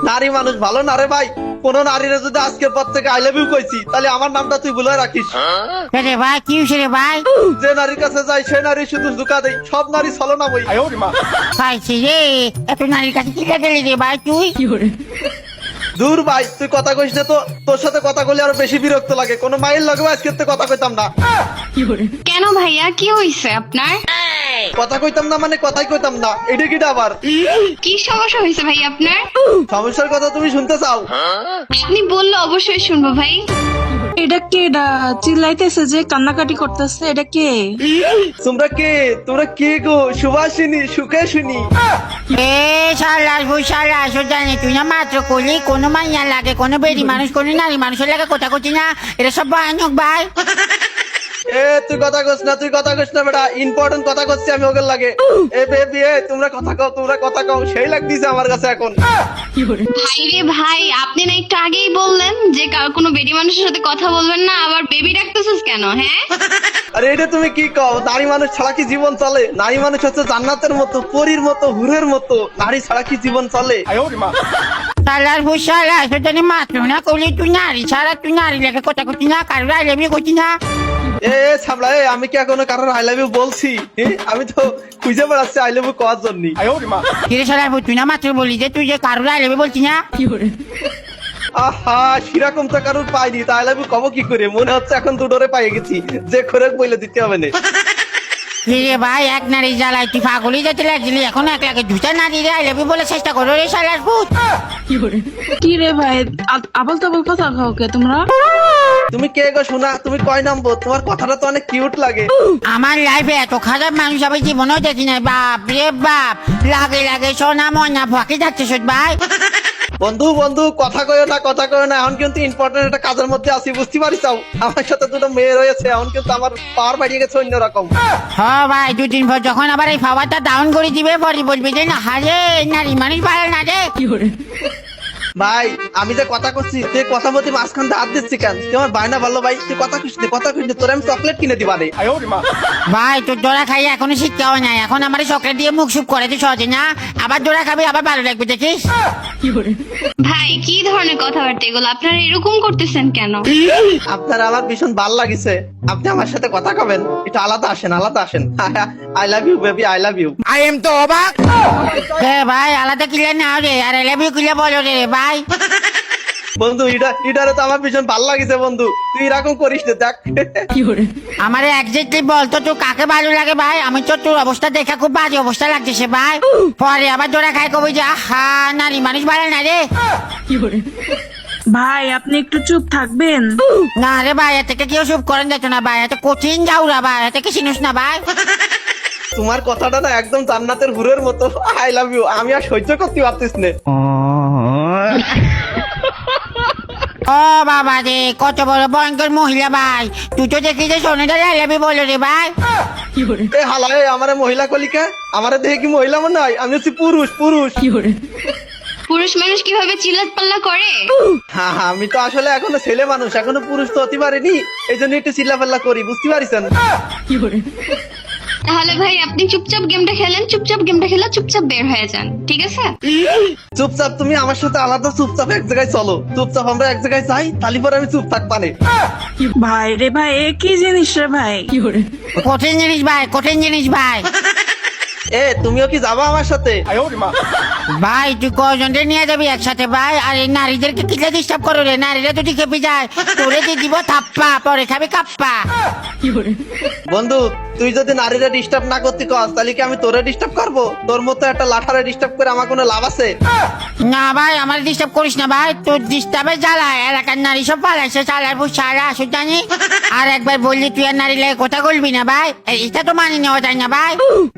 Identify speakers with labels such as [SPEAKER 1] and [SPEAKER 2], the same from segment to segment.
[SPEAKER 1] নারী মানুষ ভালো না রে ভাই। কোন নারীরা যদি আজকের পর থেকে আই লাভ ইউ কইছি, তাহলে আমার নামটা তুই ভুলে রাখিস।
[SPEAKER 2] রে ভাই কি হয়েছে রে ভাই?
[SPEAKER 1] যে নারীর কাছে যাই সে নারী শুধু ধোঁকা দেয়, সব নারী ছলনা বই।
[SPEAKER 2] পাইছি রে, এত নারীর কাছে কি গেলি রে ভাই তুই?
[SPEAKER 1] দূর ভাই, তুই কথা কইস না তো। তোর সাথে কথা কইলে আরো বেশি বিরক্ত লাগে। কোনো মায়ের লগে আজকে তো কথা কইতাম না।
[SPEAKER 3] কেন ভাইয়া, কি হইছে আপনার?
[SPEAKER 1] কথা কইতাম না মানে কথাই কইতাম না, এটা কিটা আবার?
[SPEAKER 3] কি সমস্যা হয়েছে ভাই আপনার?
[SPEAKER 1] সমস্যার কথা তুমি শুনতে চাও?
[SPEAKER 3] আপনি বললে অবশ্যই শুনবো ভাই।
[SPEAKER 4] এটা কে? এটা চিল্লাইতেছে যে, কান্নাকাটি করতেছে, এটা কে?
[SPEAKER 1] তোমরা কে? তোমরা কে গো? সুভাষিনী, সুখে শুনি।
[SPEAKER 2] এ শালাস বই শালাস, ও জানি তুই না মাত্র করলি কোনো মাইয়া লাগে, কোনো বেরি মানুষ, কোনো নারী মানুষের লাগে কথা করছি না, এটা সব ভয়ানক ভাই।
[SPEAKER 1] এ তুই কথা কইস না, তুই কথা কইস না বেটা। ইম্পর্টেন্ট কথা কইছি আমি ওকে লাগে। এ বেবি, এ তোমরা কথা কও, তোমরা কথা কও। সেই লাগতেছে আমার কাছে এখন।
[SPEAKER 3] ভাই রে ভাই, আপনি না একটু আগেই বললেন যে কোনো বেডি মানুষের সাথে কথা বলবেন না, আবার বেবি ডাকতেছিস কেন? হ্যাঁ,
[SPEAKER 1] আরে এটা তুমি কি কও? নারী মানুষ ছাড়া কি জীবন চলে? নারী মানুষ হচ্ছে জান্নাতের মতো, পরীর মতো, হুরের মতো। নারী ছাড়া কি জীবন চলে?
[SPEAKER 2] শালাস বই শালাস, ও জানি মাত্র না করলি তুই নারী ছাড়া, তুই নারী লাগে কথা করছি না, কারো আইলেমি করছি না।
[SPEAKER 1] এ ছাবলা, এ আমি কি এখনো কারোর আই লাভ ইউ বলছি? আমি তো খুঁজে বেড়াচ্ছি আই লাভ ইউ কওয়ার জন্য।
[SPEAKER 2] কিরে শালাস বই, তুই না মাত্র বললি যে তুই যে কারো আইলেমি বলছি না।
[SPEAKER 1] আহা, সেরকম তো কারোর পাইনি, তা আই লাভ ইউ কব কি করে? মনে হচ্ছে এখন দুটোরে পাইয়ে গেছি, যে করে বলে দিতে হবে না।
[SPEAKER 2] রে ভাই, এক নারী জ্বালাই তুই পাগলই যেতে লাগছিলি, এখন এক লাগে দুটা নারী রে আইলেমি বলে চেষ্টা করো রে শালাস ভূত।
[SPEAKER 4] কি রে ভাই, আবল তাবল কথা কাউকে তোমরা?
[SPEAKER 1] তুমি কে গো শোনা? তুমি কয় নম্বর? তোমার কথাটা তো অনেক কিউট লাগে।
[SPEAKER 2] আমার লাইফে এত খারাপ মানুষ আমি জীবনেও দেখি নাই, বাপ রে বাপ, লাগে লাগে সোনা ময়না ফাঁকি যাচ্ছে ভাই।
[SPEAKER 1] বন্ধু বন্ধু, কথা কয়ো না, কথা কয়ো না। এখন কিন্তু ইম্পর্টেন্ট একটা কাজের মধ্যে আছি, বুঝতে পারিস? আমার সাথে দুটো মেয়ে রয়েছে, এখন কিন্তু আমার পাওয়ার বাড়িয়ে গেছে অন্যরকম।
[SPEAKER 2] হ্যাঁ ভাই, দুদিন পর যখন আবার এই পাওয়ারটা ডাউন করে দিবে, পরে বলবি যে না হারে নারী মানুষ ভালো না রে।
[SPEAKER 1] ভাই আমি যে কথা করছি, তুই কথা বলতে মাঝখান দিয়ে হাত দিচ্ছি কেন? তুই আমার বায়না ভালো ভাই, তুই কথা কইস না, কথা কইস না। তোর আমি চকলেট কিনে দিবা রে।
[SPEAKER 2] ভাই তোর জোড়া খাই এখনো শিক্ষাও নাই, এখন আমার চকলেট দিয়ে মুখ সুপ করে তুই সহজে না, আবার জোড়া খাবি আবার ভালো লাগবে দেখিস।
[SPEAKER 3] ভাই কি ধরনের কথাবার্তা এগুলো? আপনারা এরকম করতেছেন কেন?
[SPEAKER 1] আপনার আমার ভীষণ ভাল লাগিছে, আপনি আমার সাথে কথা কবেন? একটু আলাদা আসেন, আলাদা আসেন। I love you baby, I love you.
[SPEAKER 2] I am তো অবাক। হ্যাঁ ভাই, আলাদা কিলে না রে, আর এলে কিলে বলো রে ভাই।
[SPEAKER 1] বন্ধু এটারে তো আমার ভীষণ ভাল লাগিছে বন্ধু, তুই এরকম করিস না, দেখ।
[SPEAKER 2] আমার একজাক্টলি বলতো তোর কাকে ভালো লাগে ভাই, আমি তো তোর অবস্থা দেখে খুব বাজে অবস্থা লাগতেছে ভাই, পরে আবার জোড়া খাই কবি যে আহা নারী মানুষ ভালো না রে।
[SPEAKER 4] ভাই আপনি একটু চুপ থাকবেন?
[SPEAKER 2] না রে ভাই, এতে কেউ চুপ করেন যেত না ভাই, এত কঠিন যাওরা ভাই, এতে কি চিনিস না ভাই।
[SPEAKER 1] তোমার কথাটা না একদম জান্নাতের হুরের মতো। আই লাভ ইউ, আমি আর সহ্য করতে পারতিস না।
[SPEAKER 2] ও বাবা রে, কত বড় ভয়ঙ্কর মহিলা ভাই, তুই তো দেখি যে সোনাটা লাইলাবি বলো রে ভাই।
[SPEAKER 1] এ হালা, এ আমারে মহিলা কলিকা, আমারে দেখে কি মহিলা মনে হয়? আমি হচ্ছি পুরুষ, পুরুষ।
[SPEAKER 3] পুরুষ মানুষ কিভাবে চিল্লাত পাল্লা করে?
[SPEAKER 1] হ্যাঁ, আমি তো আসলে এখনো ছেলে মানুষ, এখনো পুরুষ তো হতে পারিনি, এই জন্য একটু চিল্লাপাল্লা করি, বুঝতে পারিছেন?
[SPEAKER 3] তাহলে ভাই আপনি চুপচাপ গেমটা খেলেন, চুপচাপ গেমটা খেলে চুপচাপ বের হয়ে যান, ঠিক আছে?
[SPEAKER 1] চুপচাপ তুমি আমার সাথে আলাদা, চুপচাপ এক জায়গায় চলো, চুপচাপ আমরা এক জায়গায় যাই, তালি পরে আমি চুপ থাক পানে।
[SPEAKER 4] ভাই রে ভাই, এ কি জিনিস রে ভাই?
[SPEAKER 2] কঠিন জিনিস ভাই, কঠিন জিনিস ভাই।
[SPEAKER 1] এ তুমিও কি যাবা আমার সাথে?
[SPEAKER 2] ভাই তুই কজনকে নিয়ে যাবি একসাথে ভাই? আর এই নারীদেরকে কিলে ডিস্টার্ব করো রে, নারীরা যদি খেপে যায় তোরে দিয়ে দিব থাপ্পা, পরে খাবি কাপ্পা।
[SPEAKER 1] বন্ধু তুই যদি নারীরা ডিস্টার্ব না করতে কস, তাহলে কি আমি তোরে ডিস্টার্ব করবো? তোর মতো একটা লাঠারে ডিস্টার্ব করে আমার কোনো লাভ আছে?
[SPEAKER 2] না ভাই, আমার ডিস্টার্ব করিস না ভাই, তোর ডিস্টার্বে জ্বালায় এলাকার নারী সব পালাইছে, চালার বুঝ সারা আসুক জানি। আর একবার বললি তুই আর নারী লাগে কথা বলবি না ভাই, এটা তো মানি নেওয়া যায় না ভাই।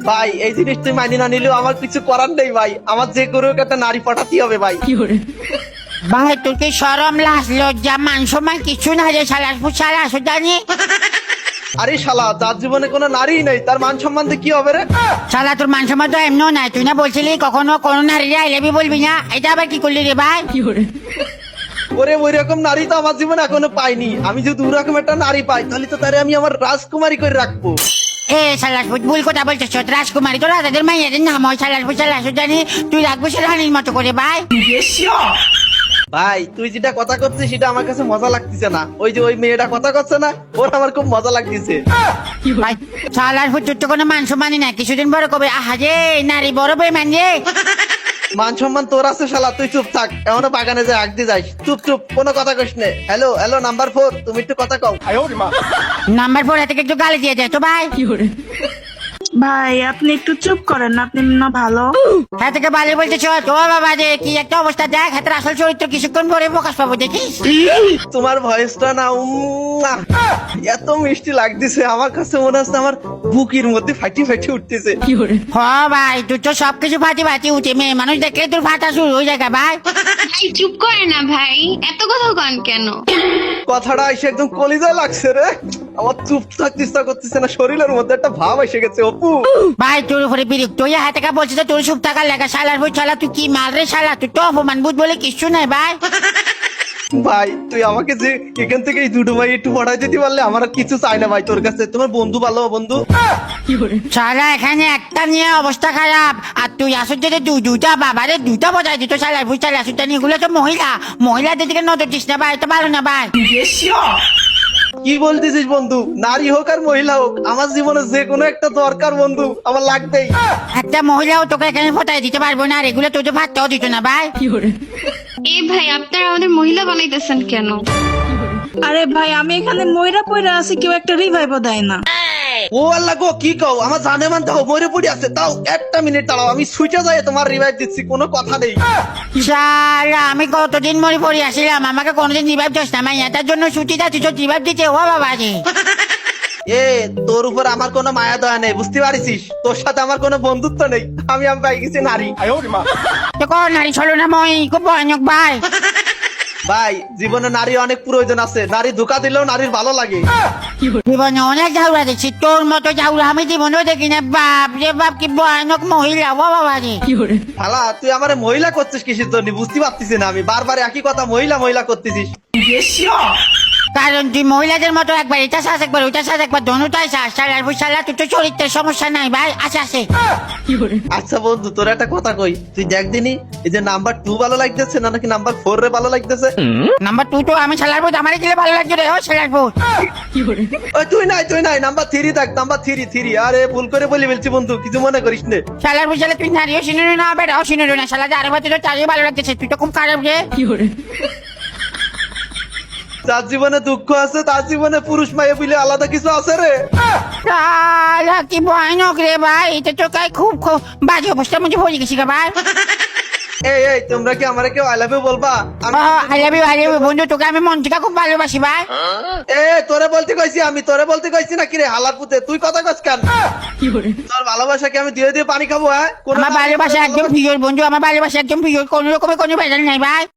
[SPEAKER 1] ভাই এই জিনিস তুই মানি না নিলেও আমার কিছু করার নেই ভাই, আমার যে করে হোক একটা নারী পাঠাতেই হবে ভাই।
[SPEAKER 2] ভাই তোর কি শরম লাজ লজ্জা মান সম্মান কিছু না রে, সালাস বুঝ সারা আসুক জানি।
[SPEAKER 1] আরে শালা, যার জীবনে কোনো নারী নেই তার মান সম্মান দিয়ে কি হবে রে?
[SPEAKER 2] শালা তোর মান সম্মান তো এমনও নাই, তুই না বলছিলি কখনো কোনো নারী আই লাভ ইউ বলবি না, এটা আবার কি করলি রে ভাই?
[SPEAKER 1] ওরে ওই রকম নারী তো আমার জীবনে এখনো পাইনি, আমি যদি ওরকম একটা নারী পাই তাহলে তো তারে আমি আমার রাজকুমারী করে রাখবো।
[SPEAKER 2] এ শালার ফুট ভুল কথা বলছিস রাজকুমারী তো রাজাদের মাইয়াদের নাম হয় শালার ফুট শালার জানি তুই রাখবো সে রানীর মতো করে ভাই
[SPEAKER 1] ভাই তুই যেটা কথা করছিস সেটা আমার কাছে মজা লাগতেছে না, ওই যে ওই মেয়েটা কথা করছে না, ওর আমার খুব মজা লাগতেছে।
[SPEAKER 2] ভাই শালার ফুট তোর তো কোনো মান সম্মানই না, কিছুদিন বড় কবে আহা যে নারী বড় বেমান রে।
[SPEAKER 1] মান সম্মান তোর আছে শালা, তুই চুপ থাক, এমন বাগানে যে আগ দিয়ে যাস, চুপ চুপ কোনো কথা কইস নে। হ্যালো হ্যালো নাম্বার 4, তুমি একটু কথা কও।
[SPEAKER 2] নাম্বার 4 থেকে একটু গালি দিয়ে দেয় তো ভাই।
[SPEAKER 4] ভাই আপনি একটু চুপ করেন না, আপনি না ভালো।
[SPEAKER 2] হ্যাঁ থেকে বালি বলতেছ তো বাবা যে কি একটা অবস্থা দেখ হাতের আসল চরিত্র কিছুক্ষণ পরে প্রকাশ পাবো দেখিস।
[SPEAKER 1] তোমার ভয়েসটা না এত মিষ্টি লাগতেছে, আমার কাছে মনে হচ্ছে আমার বুকের মধ্যে ফাটি ফাটি উঠতেছে।
[SPEAKER 2] হ ভাই তুই তো সবকিছু ফাটি ফাটি উঠে, মেয়ে মানুষ দেখলে তোর ফাটা শুরু হয়ে যায় ভাই।
[SPEAKER 3] ভাই চুপ করে না ভাই, এত কথা কন কেন?
[SPEAKER 1] কথাটা এসে একদম কলিজায় লাগছে রে, আমার চুপ থাকতে ইচ্ছা করতেছে না, শরীরের মধ্যে একটা ভাব এসে গেছে অপু।
[SPEAKER 2] ভাই তোর উপরে বিরক্ত হয়ে হাতে কা বলছিস তোর চুপ থাকার লেখা শালার বই শালা তুই কি মাল রে শালা, তুই তো অপমান বুধ বলে কিছু নাই ভাই।
[SPEAKER 1] ভাই তুই আমাকে যে এখান থেকে এই দুটো ভাই একটু পড়াই দিতে পারলে আমার আর কিছু চাই না ভাই তোর কাছে, তোমার বন্ধু ভালো বন্ধু।
[SPEAKER 2] শালা এখানে একটা নিয়ে অবস্থা খারাপ আর তুই আসুন যদি দুটা বাবারে দুটা বজায় দিত শালার বই শালা আসুন এগুলো তো মহিলাদের দিকে নজর দিস না ভাই, তো ভালো না ভাই।
[SPEAKER 1] কি বলতেছিস বন্ধু, নারী হোক আর মহিলা হোক আমার জীবনে যে কোনো একটা দরকার বন্ধু, আমার লাগবেই।
[SPEAKER 2] একটা মহিলাও তোকে এখানে ফটাই দিতে পারবো না আর এগুলো তোর তো ভাতটাও দিত না ভাই।
[SPEAKER 3] এই ভাই আপনারা আমাদের মহিলা বানাইতেছেন কেন?
[SPEAKER 4] আরে ভাই আমি এখানে ময়রা পয়রা আছি, কেউ একটা রিভাইভও দেয় না।
[SPEAKER 1] ও আল্লাহ গো, কি কও, আমার জানে মান দাও মরে পড়ে আছে, তাও একটা মিনিট দাঁড়াও, আমি ছুটে যাই তোমার রিভাইভ দিচ্ছি, কোনো কথা নেই।
[SPEAKER 2] শালা আমি কতদিন মরে পড়ে আসছিলাম, আমাকে কোনোদিন রিভাইভ দিস না, মাই এটার জন্য ছুটি যাচ্ছি তো রিভাইভ দিতে ও বাবা রে।
[SPEAKER 1] এ তোর উপর আমার কোনো মায়া দয়া নেই, বুঝতে পারিস, তোর সাথে আমার কোনো বন্ধুত্ব নেই, আমি পাই গেছি নারী।
[SPEAKER 2] তো কোন নারী চলো না মই খুব ভয়ানক ভাই।
[SPEAKER 1] ভাই জীবনে নারী অনেক প্রয়োজন আছে, নারী ধোকা দিলেও নারীর ভালো লাগে।
[SPEAKER 2] জীবনে অনেক ঝাউরা দেখছি, তোর মতো ঝাউরা আমি জীবনেও দেখি না, বাপ রে বাপ কি ভয়ানক মহিলা ও বাবা রে।
[SPEAKER 1] শালা তুই আমারে মহিলা করছিস কিসের জন্য বুঝতে পারতেছি না, আমি বারবার একই কথা মহিলা মহিলা করতেছিস।
[SPEAKER 2] কারণ তুই মহিলাদের মতো একবার এটা শ্বাস একবার ওইটা শ্বাস একবার দনুটাই শ্বাস শালার বই শালা তুই তো চরিত্রের সমস্যা নাই ভাই, আছে আছে।
[SPEAKER 1] আচ্ছা বন্ধু তোর একটা কথা কই, তুই দেখ দিনি এই যে নাম্বার 2 ভালো লাগতেছে না নাকি নাম্বার 4 রে ভালো লাগতেছে?
[SPEAKER 2] নাম্বার 2 তো আমি শালার বই আমারে গেলে ভালো লাগছে রে ও শালার বই।
[SPEAKER 1] ওই তুই নাই নাম্বার 3 দেখ, নাম্বার 3। আরে ভুল করে বলি বলছি বন্ধু, কিছু মনে করিস না।
[SPEAKER 2] শালার বই শালা তুই নারীও শুনুন না বেড়াও শুনুন না শালা যার বাতি তো তারই ভালো লাগতেছে, তুই তো খুব খারাপ রে।
[SPEAKER 1] যার জীবনে দুঃখ আছে তার জীবনে পুরুষ মায়ে বলে আলাদা কিছু আছে রে।
[SPEAKER 2] শালা কি ভয়ানক রে ভাই, এটা তো কাই খুব বাজে অবস্থার মধ্যে পড়ে গেছি রে ভাই।
[SPEAKER 1] এই তোমরা কি আমারে কেউ আই লাভ ইউ বলবা?
[SPEAKER 2] আই লাভ ইউ বন্ধু, তোকে আমি মন থেকে খুব ভালোবাসি ভাই।
[SPEAKER 1] তোরে বলতে কইছি না কি রে হালার পুতে, তুই কথা কস কেন? তোর ভালোবাসা কি আমি দিয়ে দিয়ে পানি খাবো? হ্যাঁ
[SPEAKER 2] আমার ভালোবাসা একদম প্রিয় বন্ধু, আমার ভালোবাসা একদম প্রিয়, কোনো রকমের কোনো ভেজাল নাই ভাই।